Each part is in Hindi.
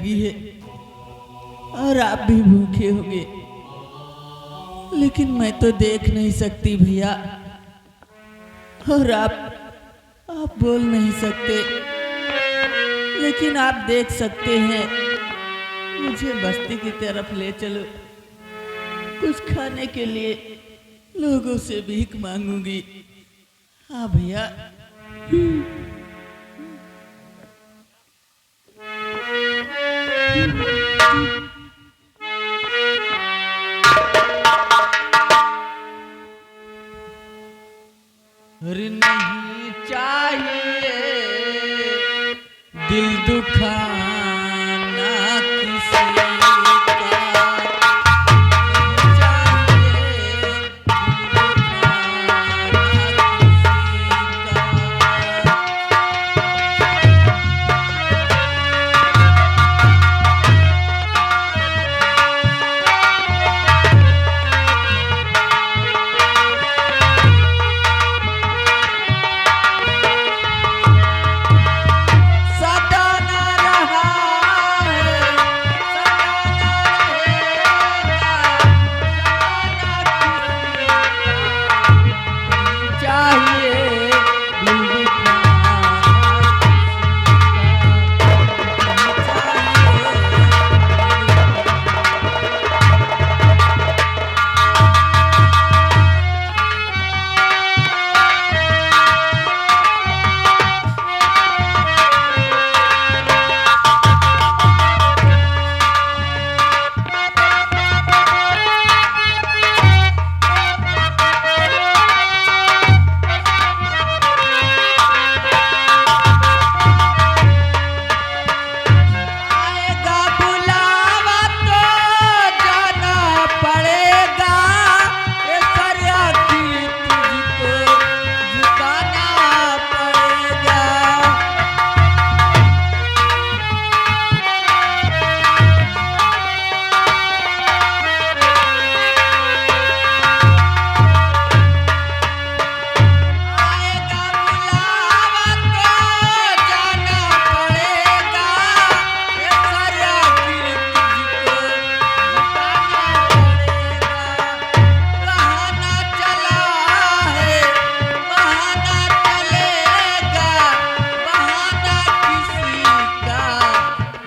लगी है और आप भी भूखे होंगे, लेकिन मैं तो देख नहीं सकती भैया, और आप बोल नहीं सकते, लेकिन आप देख सकते हैं। मुझे बस्ती की तरफ ले चलो, कुछ खाने के लिए लोगों से भीख मांगूंगी। हाँ भैया। नहीं चाहिए दिल दुखाना किसी का,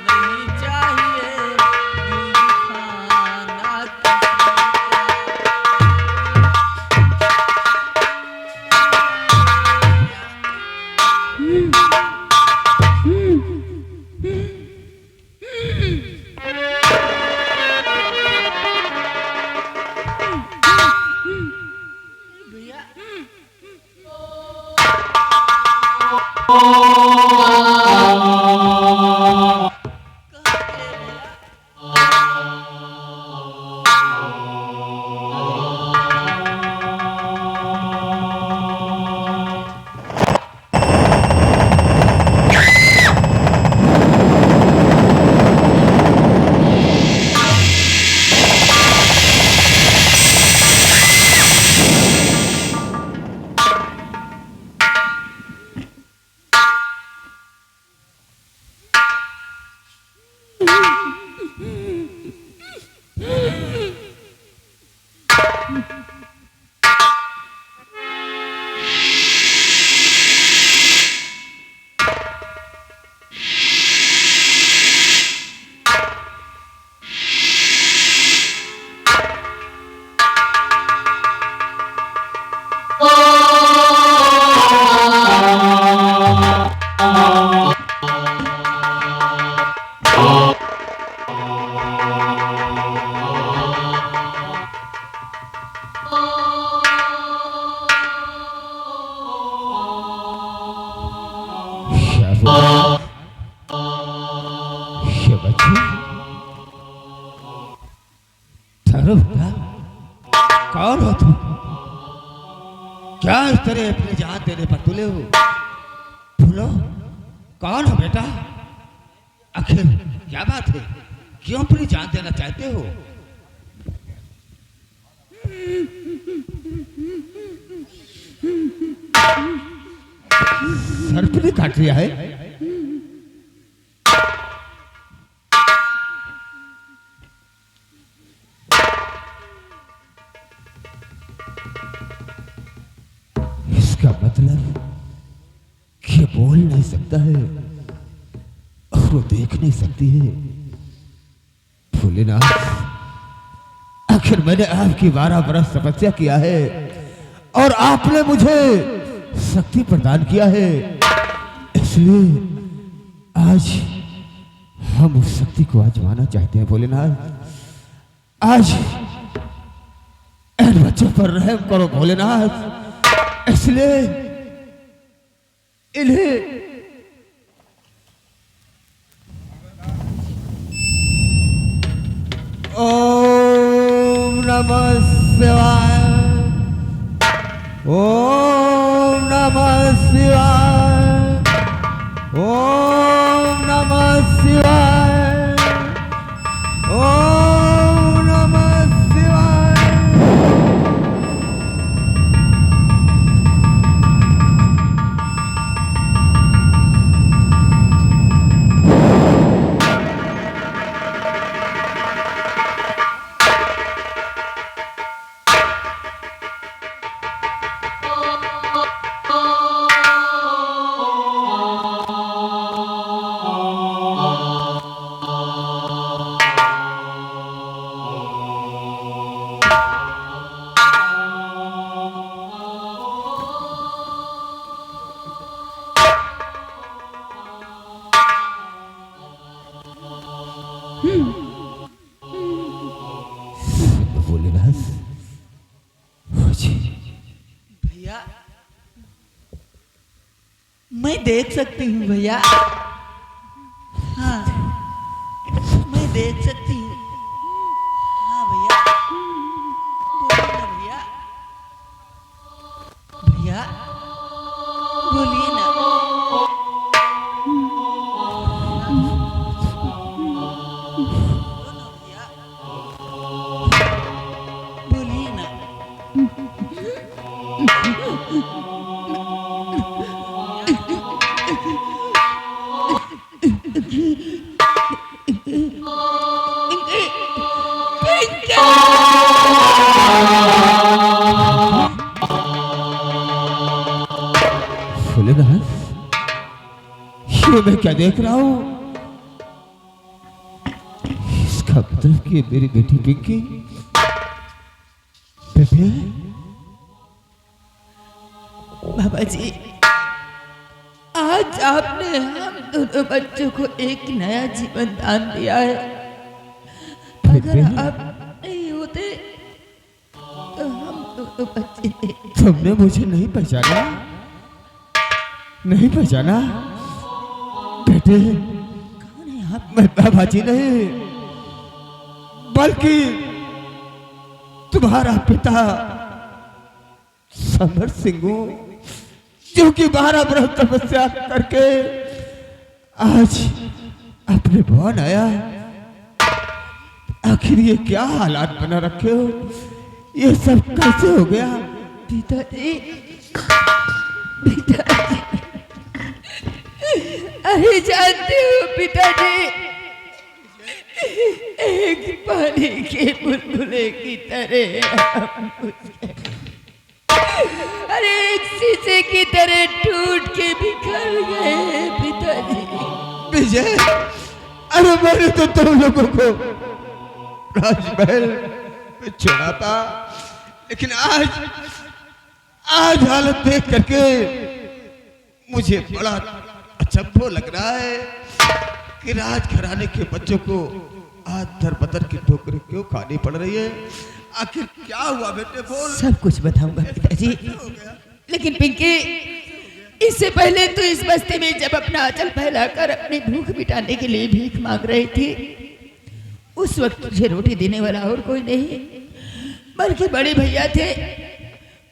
नहीं चाहिए दिल कौन हो तुम? क्या इस तरह अपनी जान देने पर तुले हो? बोलो, कौन हो बेटा? आखिर क्या बात है? क्यों अपनी जान देना चाहते हो? सर्प ने काट लिया है? बोल नहीं सकता है और वो देख नहीं सकती है। भोलेनाथ, आखिर मैंने आपकी 12 बरस तपस्या किया है और आपने मुझे शक्ति प्रदान किया है, इसलिए आज हम उस शक्ति को आजमाना चाहते हैं। भोलेनाथ, आज इन बच्चों पर रहम करो भोलेनाथ, इसलिए इन्हें ओम नमः शिवाय, ओम नमः शिवाय, ओम नमः शिवाय, ओम नमः शिवाय। भोलेनाथ, भैया मैं देख सकती हूँ भैया, हाँ मैं देख सकती हूँ। हाँ भैया, बोलिए ना भैया, भैया बोलिए ना। बोलिए ना। भोलेनाथ, ये मैं क्या देख रहा हूँ? इसका मतलब कि मेरी बेटी पिंकी बेबे। बाबा जी, आज आपने हम दोनों बच्चों को एक नया जीवन दान दिया है। अगर आप नहीं होते तो हम दोनों बच्चे थे। तुमने मुझे नहीं पहचाना? नहीं पहचाना बेटे? कौन है आप? मैं बाबा जी नहीं, बल्कि तुम्हारा पिता समर सिंह हूं, जो कि 12 बरस तपस्या करके आज अपने भवन आया। आखिर ये क्या हालात बना रखे हो? ये सब कैसे हो गया? पिताजी, पिताजी, अरे जानते हो पिताजी, एक पानी के बुलबुले की तरह हम उसके, अरे एक शीशे की तरह टूट के बिखर गए पिताजी। विजय, अरे मैंने तो तुम लोगों को राजमहल में छोड़ा था, लेकिन आज हालत देख करके मुझे बड़ा अचंभव लग रहा है कि राजघराने के बच्चों को आज दर बदर की ठोकरें क्यों खानी पड़ रही है? आखिर क्या हुआ बेटे? बोल। सब कुछ बताऊंगा पिताजी, लेकिन पिंकी, इससे पहले तो इस बस्ती में जब अपना आंचल फैलाकर अपनी भूख मिटाने के लिए भीख मांग रही थी, उस वक्त तुझे रोटी देने वाला और कोई नहीं बल्कि बड़े भैया थे।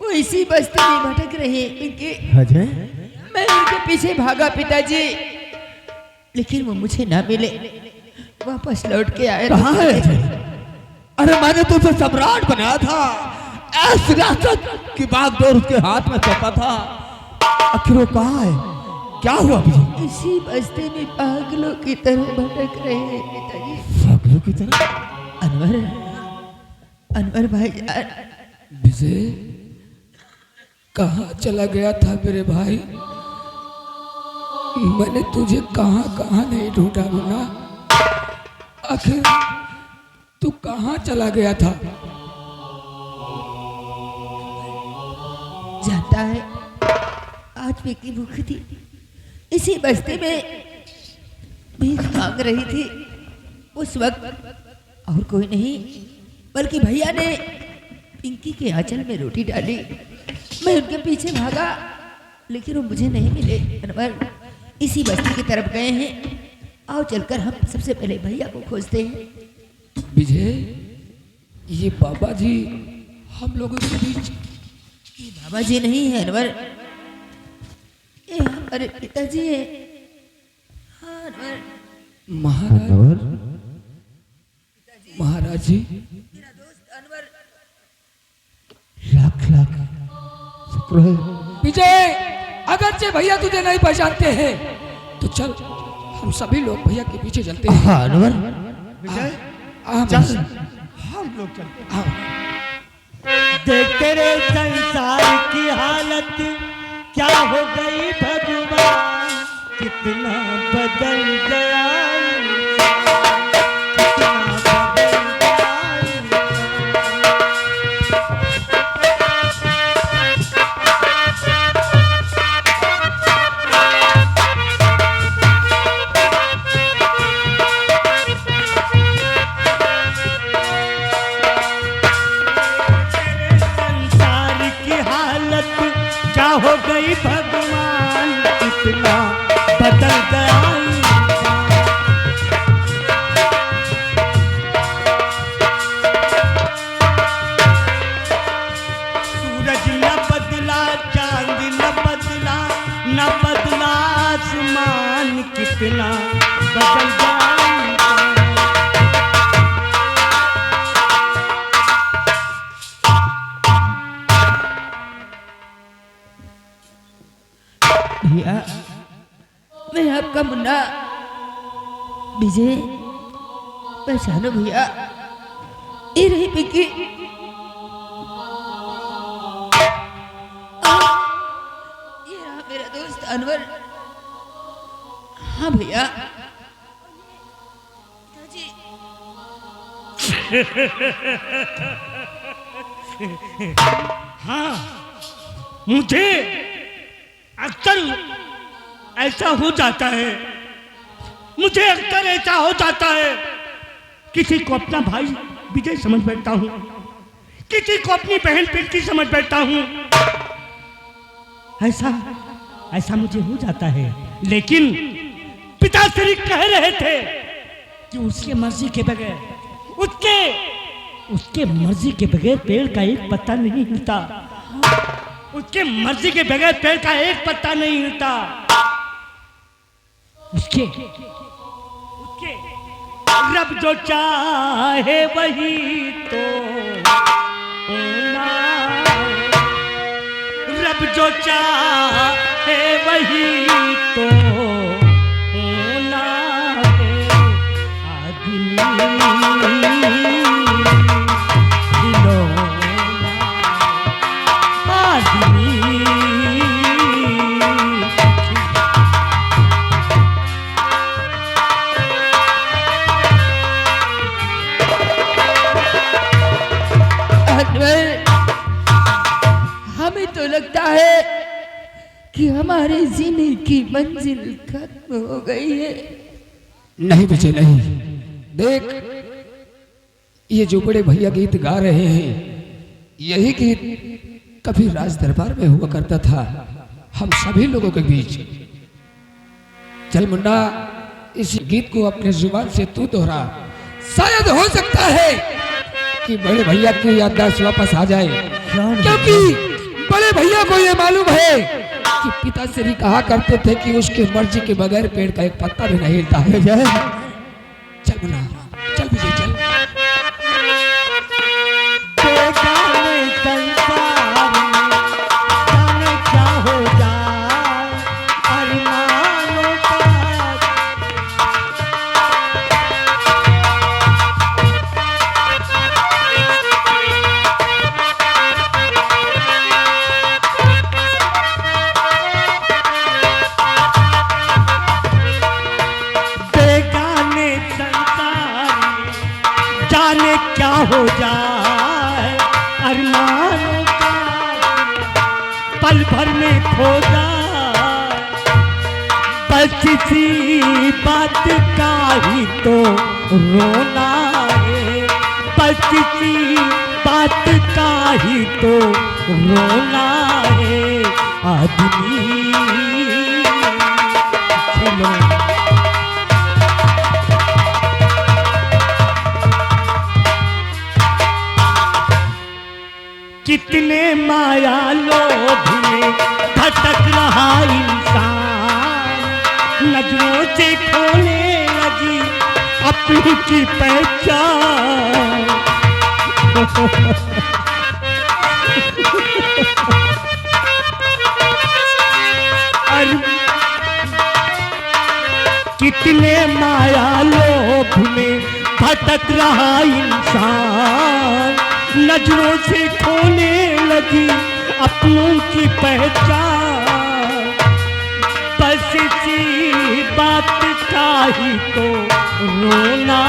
वो इसी बस्ती में भटक रहे। पिंकी, अजय, मैं उनके पीछे भागा पिताजी, लेकिन वो मुझे ना मिले, वापस लौट के आए। कहाँ है अजय? अरे मैंने तो उसे सम्राट बनाया था, ऐसी रियासत की बागडोर उसके हाथ में सौंपा था। आखिर वो कहाँ है? क्या हुआ मुझे? इसी बस्ती में पागलों की तरह भटक रहे हैं पिताजी। पागलों की तरह? अनवर, अनवर भाई, विजय, कहाँ चला गया था मेरे भाई? मैंने तुझे कहाँ कहाँ नहीं ढूंढा मुन्ना। आखिर तू कहाँ चला गया था? जानता है, आज भी की भूख थी, इसी बस्ती में भीख मांग रही थी। उस वक्त और कोई नहीं बल्कि भैया ने पिंकी के आंचल में रोटी डाली। मैं उनके पीछे भागा लेकिन वो मुझे नहीं मिले। अनवर इसी बस्ती की तरफ गए हैं। आओ चलकर हम सबसे पहले भैया को खोजते हैं। विजय, ये बाबा जी हम लोगों के बीच। ये बाबा जी नहीं है अनवर, ये हमारे पिताजी है। हाँ अनवर। महाराज, महाराज जी। मेरा दोस्त अनवर। लाख लाख शुक्र है। विजय, अगरचे भैया तुझे नहीं पहचानते हैं तो चल हम सभी लोग भैया के पीछे चलते हैं। हाँ अनवर, विजय चल, हम लोग चलते हैं। देख तेरे संसार की हालत क्या हो गई भगवान, कितना बदल गया, कितना बदल क्या हो गई भगवान, कितना बदल गया। सूरज न बदला, चांद न बदला, न बदला आसमान, कितना बदल गया। भैया मैं आपका मुन्ना विजय पहचानो भैया, ये रही पिंकी। ये रहा मेरा दोस्त अनवर। हाँ भैया। पिताजी। हाँ, मुझे अक्सर ऐसा हो जाता है, मुझे अक्सर ऐसा हो जाता है, किसी को अपना भाई विजय समझ बैठता हूँ, किसी को अपनी बहन पिंकी समझ बैठता हूँ। ऐसा ऐसा मुझे हो जाता है। लेकिन पिताश्री कह रहे थे कि उसके मर्जी के बगैर, उसके मर्जी के बगैर पेड़ का एक पत्ता नहीं हिलता, उसके मर्जी के बगैर पेड़ का एक पत्ता नहीं हिलता। उसके रब जो चाहे वही तो होना, रब जो चाहे वही तो होना है। आदमी हमें तो लगता है कि हमारी जिंदगी की मंजिल खत्म हो गई है। नहीं विजय नहीं, देख ये जो बड़े भैया गीत गा रहे हैं, यही गीत कभी राज दरबार में हुआ करता था हम सभी लोगों के बीच। चल मुन्ना, इस गीत को अपने जुबान से तू दोहरा, शायद हो सकता है कि बड़े भैया की याददाश्त वापस आ जाए, क्योंकि बड़े भैया को ये मालूम है कि पिताश्री कहा करते थे कि उसके मर्जी के बगैर पेड़ का एक पत्ता भी नहीं हिलता है। चल मुन्ना, चल विजय चल। क्या हो जाए अरमानों का, पल भर में खो जाए, बस इसी बात का ही तो रोना है, बस इसी बात का ही तो रोना है आदमी खिलौना। कितने माया लोभ में भटक रहा इंसान, नजरों से खोने लगी अपनी की पहचान। कितने माया लोभ में भटक रहा इंसान, नजरों से खोने लगी अपनों की पहचान, बस इसी बात का ही तो रोना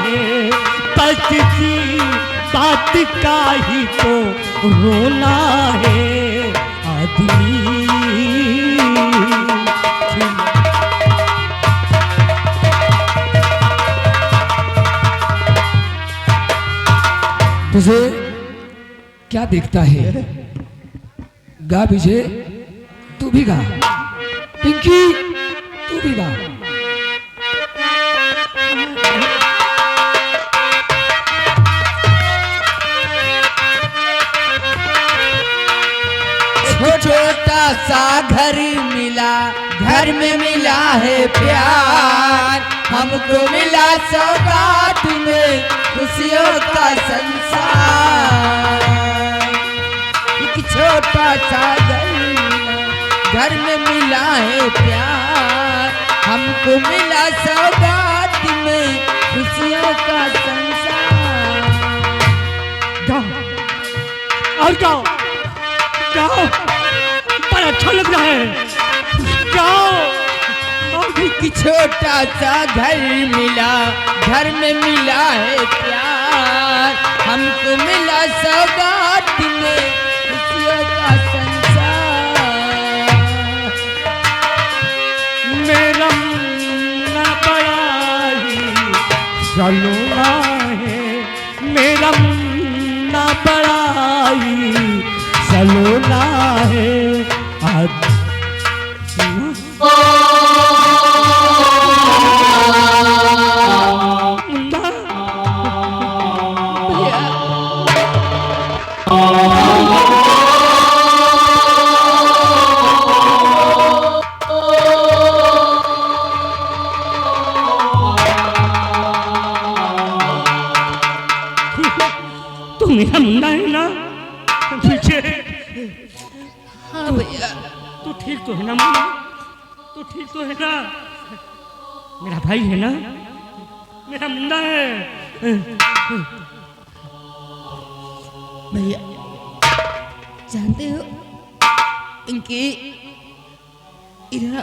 है, बस इसी बात का ही तो रोना है आदमी। तुझे क्या दिखता है? गा विजय, तू भी गा। पिंकी, तू भी गा। छोटा सा घर मिला, घर में मिला है प्यार, हमको मिला सौगात में खुशियों का संसार। एक छोटा सा घर मिला, घर में मिला है प्यार, हमको मिला सौगात में खुशियों का संसार। गाओ और गाओ, गाओ, बड़ा अच्छा लग रहा है, गाओ। एक छोटा सा घर मिला, घर में मिला है प्यार, हमको मिला सौगात में खुशियों का संसार। मेरा मुन्ना बड़ा ही सलोना है, मेरा मुन्ना बड़ा ही सलोना है आज। तू मेरा मुन्ना है ना? पीछे हाँ भैया, तू ठीक तो है ना मुन्ना? तू ठीक तो है ना? मेरा भाई है ना? मेरा मुन्ना है। भैया जानते हो इनकी इधर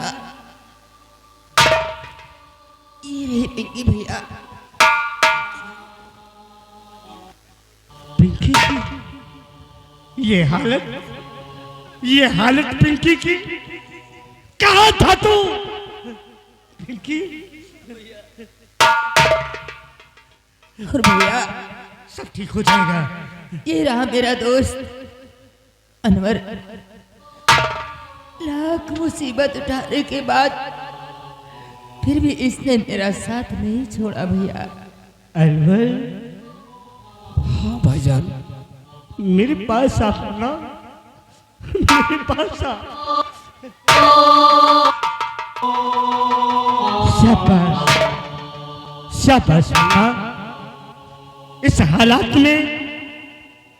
ये रहे पिंकी भैया। पिंकी की ये हालत पिंकी की, कहाँ था तू पिंकी? और भैया सब ठीक हो जाएगा। ये रहा मेरा दोस्त अनवर, लाख मुसीबत उठाने के बाद फिर भी इसने मेरा साथ नहीं छोड़ा भैया। अनवर, हाँ भाईजान, मेरे पास आ ना, मेरे पास आ। शाबाश शाबाश मुन्ना, इस हालात में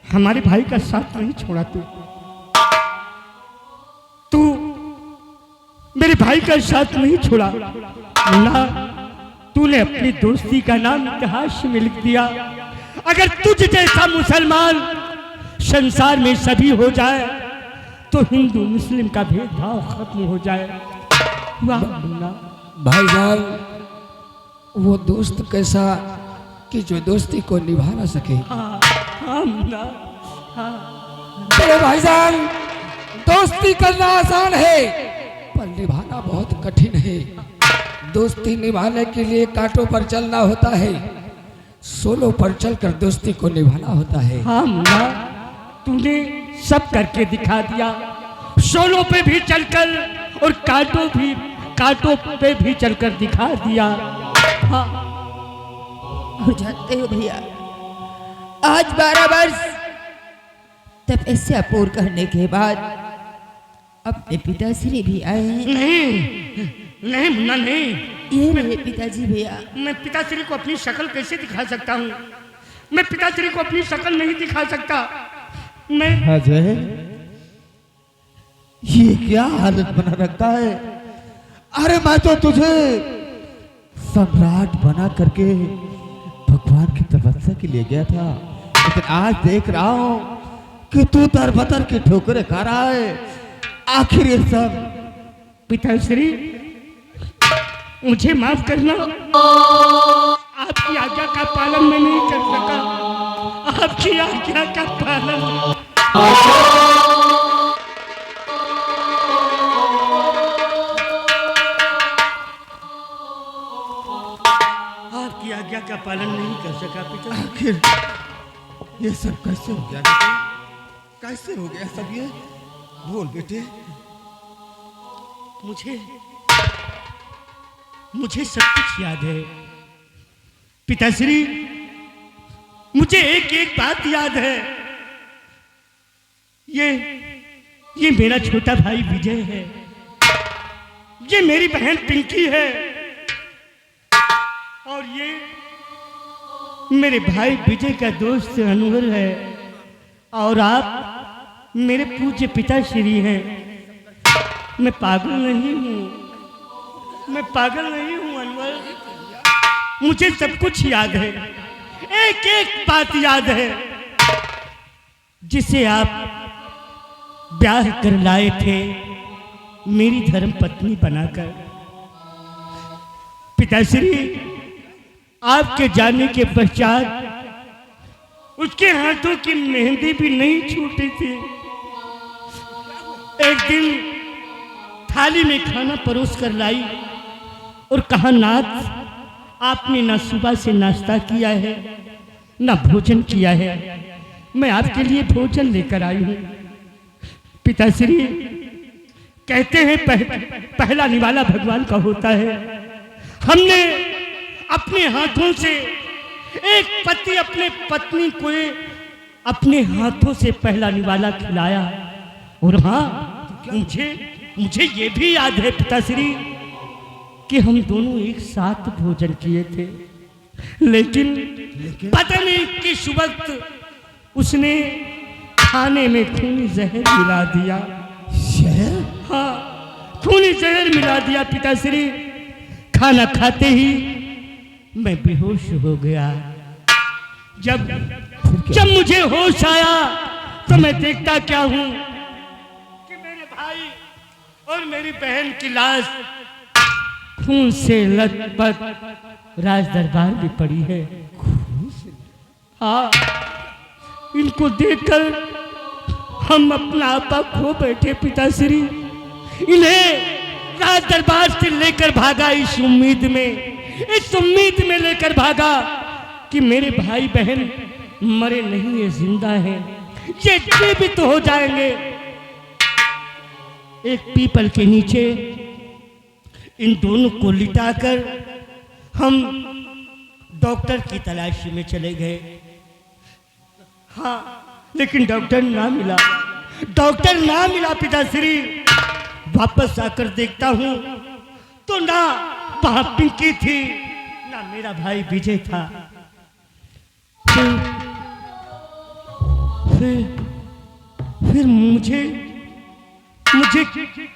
हमारे भाई का साथ नहीं छोड़ा तू मेरे भाई का साथ नहीं छोड़ा मुन्ना। तूने अपनी दोस्ती का नाम इतिहास में लिख दिया। अगर तुझ जैसा मुसलमान संसार में सभी हो जाए तो हिंदू मुस्लिम का भेदभाव खत्म हो जाए। वाह मुन्ना। भाईजान, वो दोस्त कैसा कि जो दोस्ती को निभा ना सके। हाँ हाँ मुन्ना, हाँ। अरे भाईजान, दोस्ती दोस्ती करना आसान है पर निभाना बहुत कठिन है। दोस्ती निभाने के लिए कांटों पर चलना होता है, सोलों पर चलकर दोस्ती को निभाना होता है। हाँ मुन्ना, तूने सब करके दिखा दिया, सोलों पे भी चलकर और कांटों पे भी चलकर दिखा दिया। हाँ और जानते हो भैया, आज 12 वर्ष तपस्या पूर्ण करने के बाद अपने पिताश्री भी आए हैं। नहीं मुन्ना नहीं, ये रहे पिताजी भैया। मैं पिताश्री को अपनी शक्ल कैसे दिखा सकता हूँ? मैं पिताश्री को अपनी शक्ल नहीं दिखा सकता। मैं अजय, ये क्या हालत बना रखा है? अरे मैं तो तुझे सम्राट बना करके भगवान की तपस्या के लिए गया था, लेकिन आज देख रहा हूं कि तू तरबतर की ठोकरें खा रहा है। आखिर ये सब पिताश्री मुझे माफ करना, आपकी आज्ञा का पालन मैं नहीं कर सका। आपकी आज्ञा का पालन आपकी आज्ञा का पालन नहीं कर सका पिता। आखिर ये सब कैसे हो गया बेटे? कैसे हो गया सब ये? बोल बेटे। मुझे सब कुछ याद है पिताश्री, मुझे एक एक बात याद है। ये मेरा छोटा भाई विजय है, ये मेरी बहन पिंकी है, और ये मेरे भाई विजय का दोस्त अनवर है, और आप मेरे पूज्य पिताश्री हैं। मैं पागल नहीं हूँ अनवर, मुझे सब कुछ याद है, एक एक बात याद है जिसे आप ब्याह कर लाए थे मेरी धर्म पत्नी बनाकर। पिताश्री, आपके जाने के पश्चात उसके हाथों की मेहंदी भी नहीं छूटी थी। एक दिन थाली में खाना परोस कर लाई और कहा, नाथ आपने ना सुबह से नाश्ता किया है ना भोजन किया है, मैं आपके लिए भोजन लेकर आई हूँ। पिताश्री, कहते हैं पहला निवाला भगवान का होता है। हमने अपने हाथों से एक पति अपने पत्नी को अपने हाथों से पहला निवाला खिलाया, और हाँ मुझे ये भी याद है पिताश्री कि हम दोनों एक साथ भोजन किए थे, लेकिन पता नहीं किस वक्त उसने खाने में खूनी जहर मिला दिया। शहर? हाँ, खूनी जहर मिला दिया पिताश्री। खाना खाते ही मैं बेहोश हो गया। जब मुझे होश आया तो मैं देखता क्या हूं कि मेरे भाई और मेरी बहन की लाश खून से लथपथ राज दरबार में पड़ी है। हाँ, इनको देखकर हम अपना आपा खो बैठे पिताश्री। इन्हें राज दरबार से लेकर भागा इस उम्मीद में लेकर भागा कि मेरे भाई बहन मरे नहीं, ये जिंदा हैं, ये जीवित हो जाएंगे। एक पीपल के नीचे इन दोनों को लिटाकर हम डॉक्टर की तलाशी में चले गए। हाँ, लेकिन डॉक्टर ना मिला पिताश्री। वापस आकर देखता हूं तो ना वहां पिंकी थी, ना मेरा भाई विजय था। फिर मुझे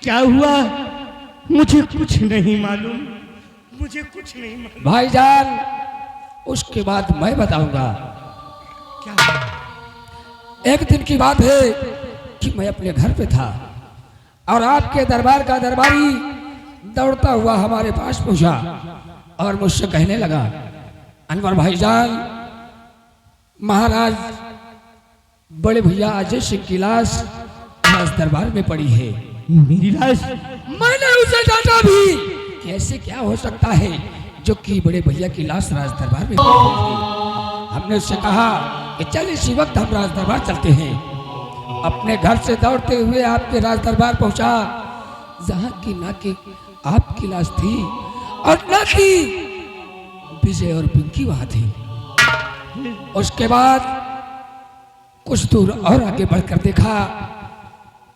क्या हुआ, मुझे कुछ नहीं मालूम। भाईजान, उसके बाद मैं बताऊंगा। क्या? एक दिन की बात है कि मैं अपने घर पे था और आपके दरबार का दरबारी दौड़ता हुआ हमारे पास पहुंचा और मुझसे कहने लगा, अनवर भाईजान, महाराज बड़े भैया अजय सिंह की लाश राज दरबार में पड़ी है। मेरी लाश? मैंने उसे डांटा भी कि ऐसे क्या हो सकता है जो कि बड़े भैया की लाश राज दरबार में पड़ी थी। हमने उससे कहा कि चल इसी वक्त हम राज दरबार चलते हैं। अपने घर से दौड़ते हुए आपके राज दरबार पहुंचा, जहां की ना कि आपकी लाश थी और ना कि विजय और पिंकी वहां थी। उसके बाद कुछ दूर और आगे बढ़कर देखा,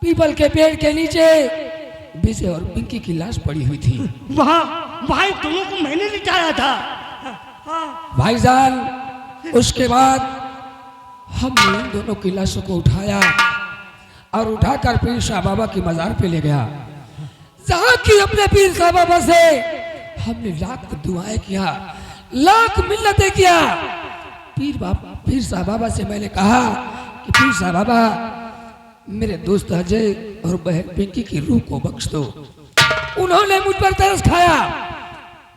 पीपल के पेड़ के नीचे विजय और पिंकी की लाश पड़ी हुई थी। वहाँ वहाँ इन दोनों को मैंने लिटाया था। भाईजान, उसके बाद हमने इन दोनों की लाशों को उठाया और उठाकर पीर शाह बाबा की मजार पे ले गया, जहाँ की अपने पीर शाह बाबा से हमने लाख दुआएं किया, लाख मिन्नतें किया। पीर शाह बाबा से मैंने कहा कि पीर शाह बाबा, मेरे दोस्त अजय और बहन पिंकी की रूह को बख्श दो। उन्होंने मुझ पर तरस खाया,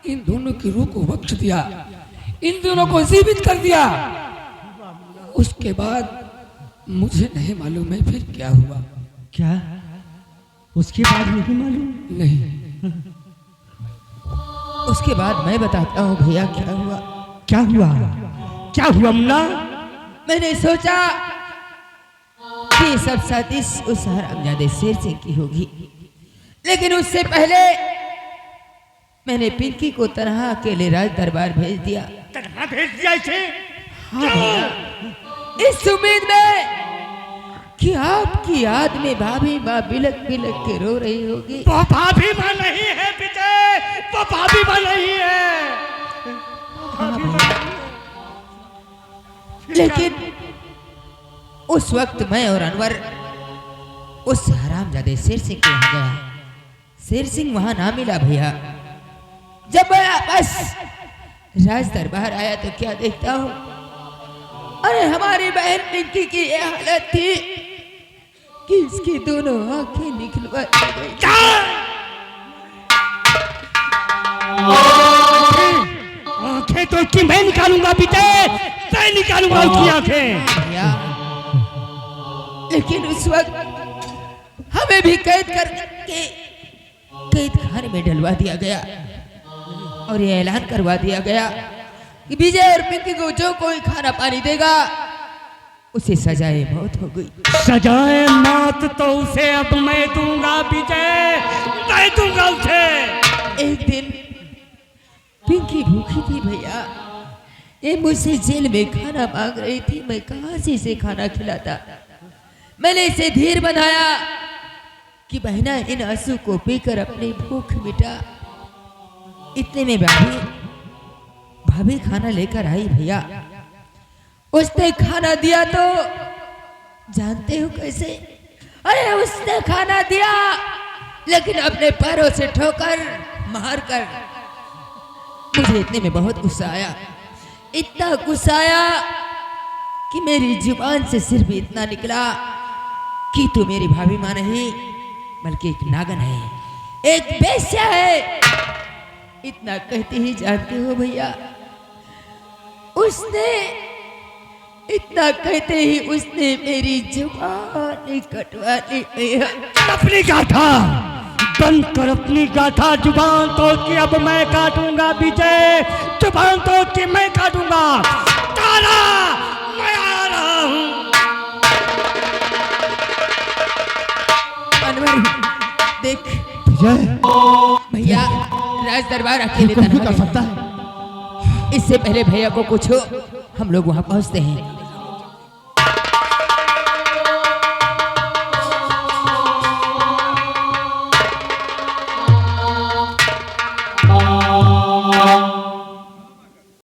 इन दोनों की रूह को बख्श दिया, इन दोनों को जीवित कर दिया। उसके बाद मुझे नहीं मालूम है फिर क्या हुआ। क्या उसके बाद नहीं मालूम? नहीं। उसके बाद मैं बताता हूँ भैया क्या हुआ। क्या हुआ? क्या हुआ मुन्ना? मैंने सोचा कि ये सब साजिश उस हरामजादे शेर सिंह की होगी, लेकिन उससे पहले मैंने पिंकी को तनहा अकेले राज दरबार भेज दिया। तनहा भेज दिया इसे? हाँ भैया, इस उम्मीद में कि आपकी याद में भाभी माँ बिलक बिलक के रो रही होगी। वो भाभी माँ नहीं है विजय, वो भाभी माँ नहीं है। हाँ भैया, लेकिन उस वक्त मैं और अनवर उस हरामजादे शेर सिंह के यहाँ गया। शेर सिंह वहां ना मिला भैया। जब मैं वापस राज दरबार आया तो क्या देखता हूँ, अरे हमारी बहन पिंकी की ये हालत थी कि इसकी दोनों आंखें निकलवा दी गई। आंखें तो उसकी मैं निकालूंगा विजय, मैं निकालूंगा उसकी आंखें। भैया, लेकिन उस वक्त हमें भी कैद करके कैद खाने में डलवा दिया गया और ये ऐलान करवा दिया गया कि विजय और पिंकी को जो कोई खाना पानी देगा उसे सजाए मौत हो गई। सजाए मौत तो उसे अब मैं दूंगा विजय, मैं दूंगा उसे। एक दिन पिंकी भूखी थी भैया, ये मुझसे जेल में खाना मांग रही थी, मैं कहां से इसे खाना खिलाता। मैंने इसे धीर बनाया कि बहना इन आंसू को पीकर अपनी भूख मिटा। इतने में भाभी खाना लेकर आई भैया। उसने खाना दिया तो जानते हो कैसे? अरे उसने खाना दिया लेकिन अपने पैरों से ठोकर मार कर। मुझे इतने में बहुत गुस्सा आया, इतना गुस्सा आया कि मेरी जुबान से सिर्फ इतना निकला कि तू मेरी भाभी माँ नहीं बल्कि एक नागन है, एक बेश्या है। इतना कहते ही जानते हो भैया, उसने इतना कहते ही उसने मेरी जुबान कटवा ली भैया। अपनी गाथा बंद कर, अपनी गाथा। जुबान तोड़ के अब मैं काटूंगा विजय, जुबान तोड़ के मैं काटूंगा। तारा, मैं आ रहा हूं। अनवर देख विजय, भैया, राज दरबार अकेले कुछ भी तनहा कर गए। सकता है। इससे पहले भैया को कुछ हो, हम लोग वहां पहुंचते हैं।